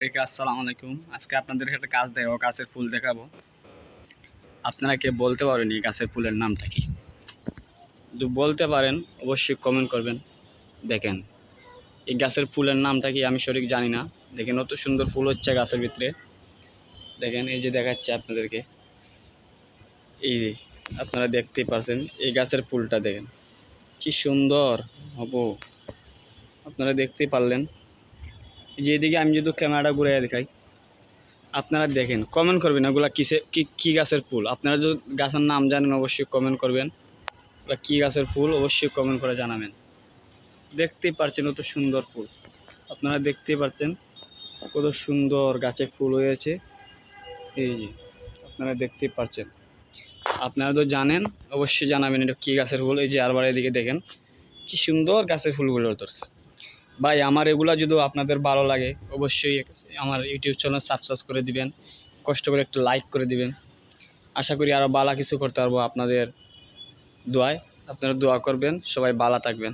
আসসালামু আলাইকুম। আজকে আপনাদেরকে একটা গাছ দেখাবো, গাছের ফুল দেখাবো। আপনারা কে বলতে পারেন এই গাছের ফুলের নামটা কি? যদি বলতে পারেন অবশ্যই কমেন্ট করবেন। দেখেন এই গাছের ফুলের নামটা কি আমি সঠিক জানি না। দেখেন অত সুন্দর ফুল হচ্ছে গাছের ভিতরে। দেখেন এই যে দেখাচ্ছে আপনাদেরকে, এই যে আপনারা দেখতেই পাচ্ছেন এই গাছের ফুলটা দেখেন কি সুন্দর হবো। আপনারা দেখতেই পারলেন। এই যে এদিকে আমি যদি ক্যামেরাটা ঘুরে দেখাই, আপনারা দেখেন, কমেন্ট করবেন ওগুলা কিসে কি গাছের ফুল। আপনারা যদি গাছের নাম জানেন অবশ্যই কমেন্ট করবেন। ওগুলা কী গাছের ফুল অবশ্যই কমেন্ট করে জানাবেন। দেখতেই পাচ্ছেন কত সুন্দর ফুল, আপনারা দেখতেই পাচ্ছেন কত সুন্দর গাছে ফুল হয়েছে। এই যে আপনারা দেখতেই পাচ্ছেন। আপনারা তো জানেন অবশ্যই জানাবেন এটা কী গাছের ফুল। এই যে আরবার এদিকে দেখেন কি সুন্দর গাছের ফুলগুলো ধরছে। ভাই আমার এগুলা যদি আপনাদের ভালো লাগে অবশ্যই আমার ইউটিউব চ্যানেল সাবস্ক্রাইব করে দিবেন, কষ্ট করে একটু লাইক করে দিবেন। আশা করি আরও ভালো কিছু করতে পারবো আপনাদের দোয়ায়। আপনারা দোয়া করবেন, সবাই ভালো থাকবেন।